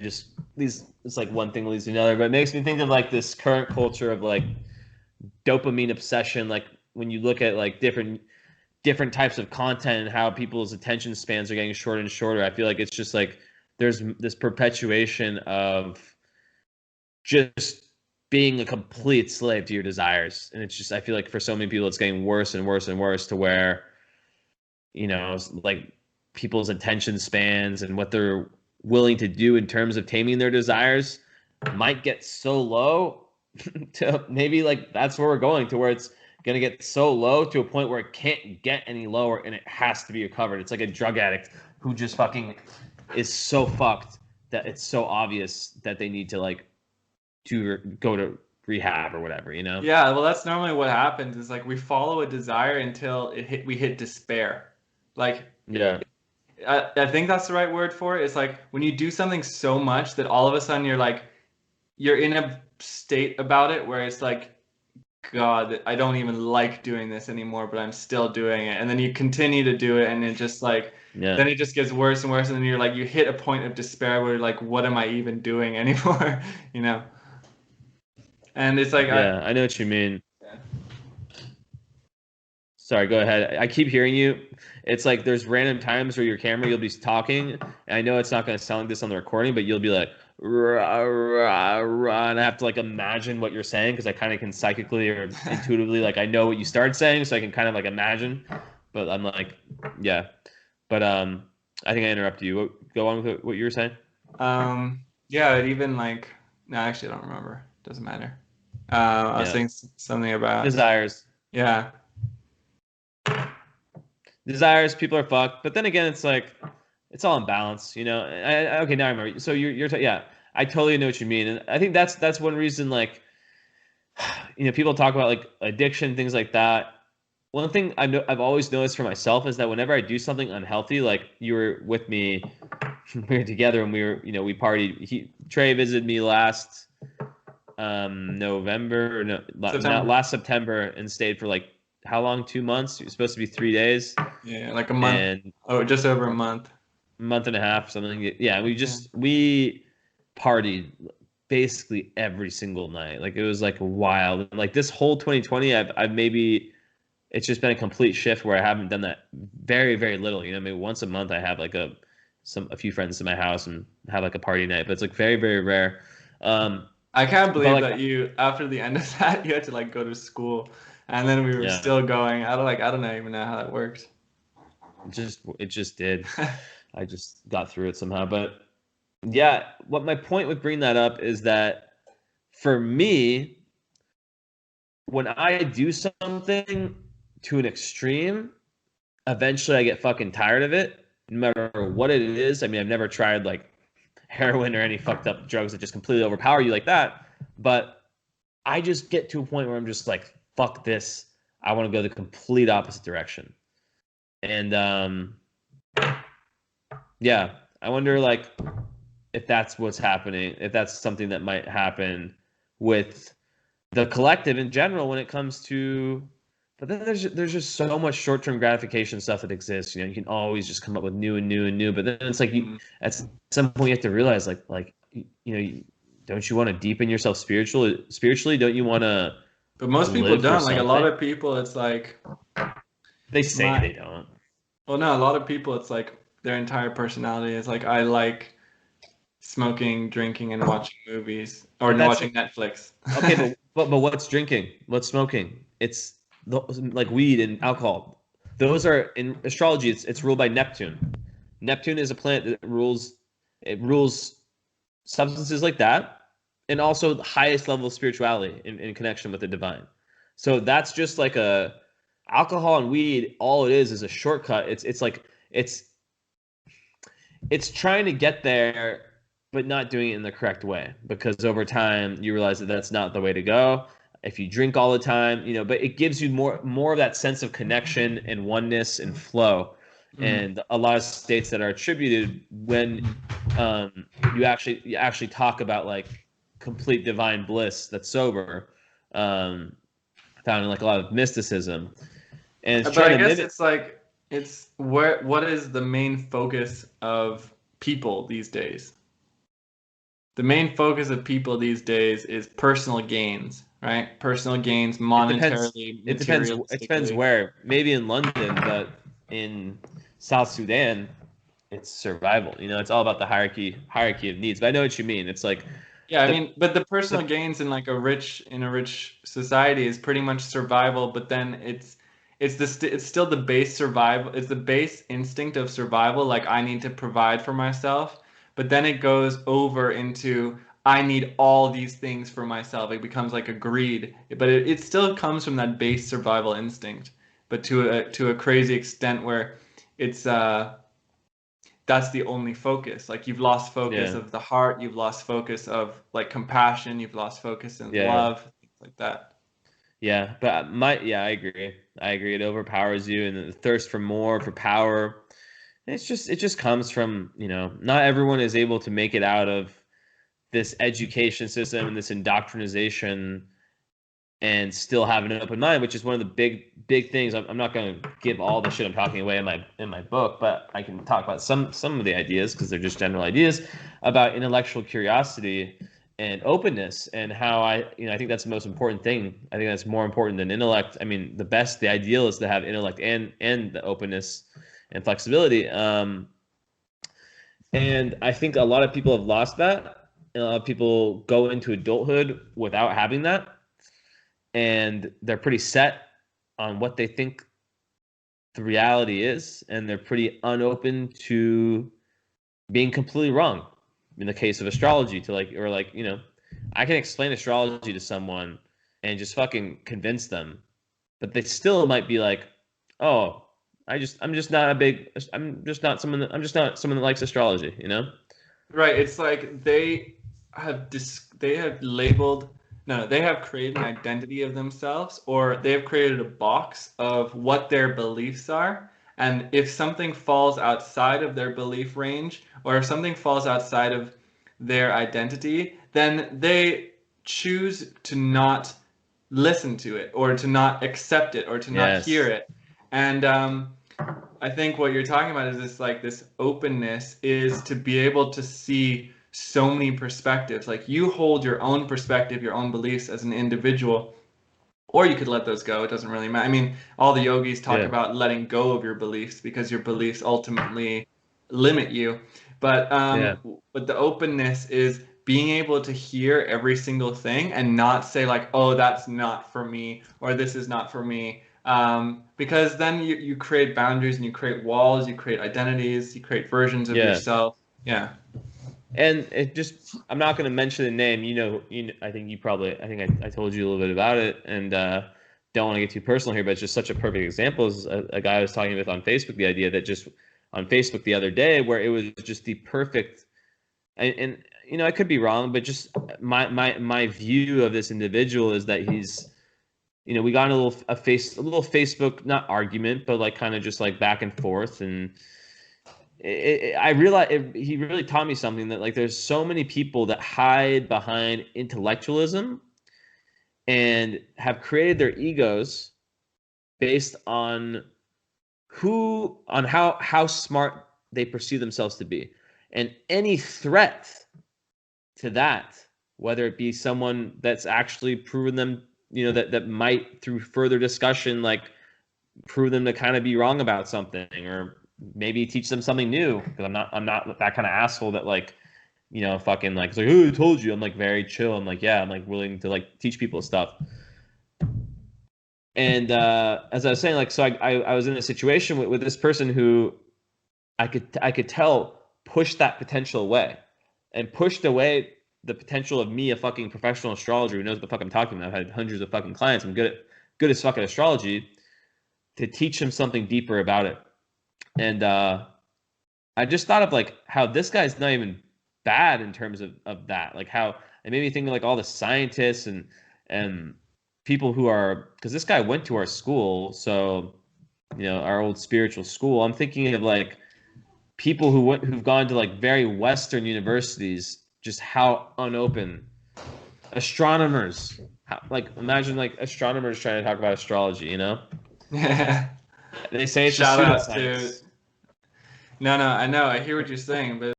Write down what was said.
just these, it's like one thing leads to another, but it makes me think of like this current culture of like dopamine obsession. Like when you look at like different types of content and how people's attention spans are getting shorter and shorter, I feel like it's just like there's this perpetuation of just being a complete slave to your desires. And it's just, I feel like for so many people, it's getting worse and worse and worse to where, like people's attention spans and what they're willing to do in terms of taming their desires might get so low to maybe like that's where we're going to where it's going to get so low to a point where it can't get any lower and it has to be recovered. It's like a drug addict who just fucking is so fucked that it's so obvious that they need to like to go to rehab or whatever, you know? Yeah, well, that's normally what happens is like we follow a desire until we hit despair. Like Yeah. I think that's the right word for it. It's like when you do something so much that all of a sudden you're in a state about it where it's like, God, I don't even like doing this anymore, but I'm still doing it. And then you continue to do it, and it just like Yeah. then it just gets worse and worse, and then you're like you hit a point of despair where you're like, what am I even doing anymore? You know? And it's like Yeah. I know what you mean. yeah. Sorry, go ahead. I keep hearing you. It's like there's random times where your camera, you'll be talking, and I know it's not going to sound like this on the recording, but you'll be like, rah, rah, rah, and I have to like imagine what you're saying because I kind of can psychically or intuitively, like I know what you started saying, so I can kind of like imagine. But I'm like, yeah. But I think I interrupted you. Go on with what you were saying. Yeah, it even like no, actually I don't remember. Doesn't matter. I was Yeah. saying something about Desires. yeah. Desires, people are fucked. But then again, it's like it's all in balance, you know. Okay, now I remember. So yeah, I totally know what you mean, and I think that's one reason. Like, people talk about like addiction, things like that. One thing I've always noticed for myself is that whenever I do something unhealthy, like you were with me, we were together and we partied. Trey visited me last November, no, not September. last September, and stayed for like how long? 2 months. It was supposed to be 3 days, Yeah, like a month. and Oh, just over a month. month and a half, something. Yeah, Yeah. we partied basically every single night. Like it was like wild. Like this whole 2020, I've maybe it's just been a complete shift where I haven't done that very very little. Maybe once a month I have like a few friends in my house and have like a party night, but it's like very very rare. Um, I can't but believe like that you after the end of that you had to like go to school and then we were yeah, still going. I don't even know how that works. it just did. I just got through it somehow. But yeah, what my point with bringing that up is that for me, when I do something to an extreme, eventually I get fucking tired of it, no matter what it is. I mean, I've never tried like heroin or any fucked up drugs that just completely overpower you like that. But I just get to a point where I'm just like, fuck this. I want to go the complete opposite direction. And yeah, I wonder like if that's what's happening, if that's something that might happen with the collective in general when it comes to. But then there's just so much short term gratification stuff that exists. You can always just come up with new and new and new. But then it's like Mm. at some point you have to realize don't you want to deepen yourself spiritually? Don't you want to But most people live for don't. Like a lot something? of people it's like They say my they don't. well no, a lot of people it's like their entire personality is like I like smoking, drinking and watching movies or But that's watching Netflix. okay. But what's drinking? What's smoking? It's like weed and alcohol. Those are in astrology. It's ruled by Neptune. Neptune is a planet that rules. It rules substances like that, and also the highest level of spirituality in connection with the divine. So that's just like a alcohol and weed. All it is a shortcut. It's like it's it's trying to get there, but not doing it in the correct way. Because over time, you realize that that's not the way to go. If you drink all the time, but it gives you more of that sense of connection and oneness and flow. Mm. And a lot of states that are attributed when you actually talk about like complete divine bliss that's sober, um, found in like a lot of mysticism, and it's But trying I to guess mimic. it's like it's where what is the main focus of people these days? the main focus of people these days is personal gains, right? Personal gains It depends. monetarily, It depends. It depends materialistically. where. Maybe in London, but in South Sudan, it's survival. You know, it's all about the hierarchy of needs. But I know what you mean. It's like Yeah, I the mean, but the personal the gains in like a rich society is pretty much survival, but then it's still the base survival, it's the base instinct of survival, like I need to provide for myself, but then it goes over into I need all these things for myself. It becomes like a greed, but it still comes from that base survival instinct, but to a crazy extent where it's that's the only focus. Like you've lost focus yeah of the heart, you've lost focus of like compassion, you've lost focus in yeah love, things like that. yeah. But I agree. I agree. It overpowers you, and the thirst for more, for power. It just comes from, not everyone is able to make it out of this education system and this indoctrination and still have an open mind, which is one of the big things. I'm not going to give all the shit I'm talking away in my book, but I can talk about some of the ideas because they're just general ideas about intellectual curiosity and openness, and how I think that's the most important thing. I think that's more important than intellect. I mean, the ideal is to have intellect and the openness and flexibility. And I think a lot of people have lost that. And a lot of people go into adulthood without having that, and they're pretty set on what they think the reality is, and they're pretty unopen to being completely wrong. In the case of astrology, I can explain astrology to someone and just fucking convince them, but they still might be like, "Oh, I'm just not a big, I'm just not someone that likes astrology," you know? Right, it's like they have labeled no, they have created an identity of themselves, or they have created a box of what their beliefs are. And if something falls outside of their belief range, or if something falls outside of their identity, then they choose to not listen to it, or to not accept it, or to not hear Yes. it. And I think what you're talking about is this openness is to be able to see so many perspectives. Like you hold your own perspective, your own beliefs as an individual, or you could let those go. It doesn't really matter. I mean, all the yogis talk Yeah. about letting go of your beliefs because your beliefs ultimately limit you. But Yeah. but the openness is being able to hear every single thing and not say like, oh, that's not for me, or this is not for me. Because then you create boundaries and you create walls, you create identities, you create versions of Yeah. yourself. Yeah. And it just, I'm not going to mention the name. I think I think I told you a little bit about it, and don't want to get too personal here, but it's just such a perfect example. Is a guy I was talking with on Facebook, the idea that just on Facebook the other day, where it was just the perfect, and I could be wrong, but just my view of this individual is that he's, we got in a little Facebook, not argument, but like kind of just like back and forth, and I realized he really taught me something, that like there's so many people that hide behind intellectualism and have created their egos based on how smart they perceive themselves to be, and any threat to that, whether it be someone that's actually proven them, that might, through further discussion, like prove them to kind of be wrong about something, or maybe teach them something new, because I'm not that kind of asshole that like, fucking like, it's like, oh, I told you. I'm like very chill. I'm like, yeah, I'm like willing to like teach people stuff. And as I was saying, like, so I was in a situation with this person who I could tell pushed that potential away, and pushed away the potential of me, a fucking professional astrologer who knows what the fuck I'm talking about. I've had hundreds of fucking clients. I'm good as fucking astrology, to teach him something deeper about it. And I just thought of like how this guy's not even bad in terms of that. Like how it made me think of like all the scientists and people who are, because this guy went to our school, so our old spiritual school. I'm thinking of like people who've gone to like very Western universities, just how unopen astronomers. Like imagine like astronomers trying to talk about astrology. They say it's a Shout out to pseudoscience. no, no, I know, I hear what you're saying, but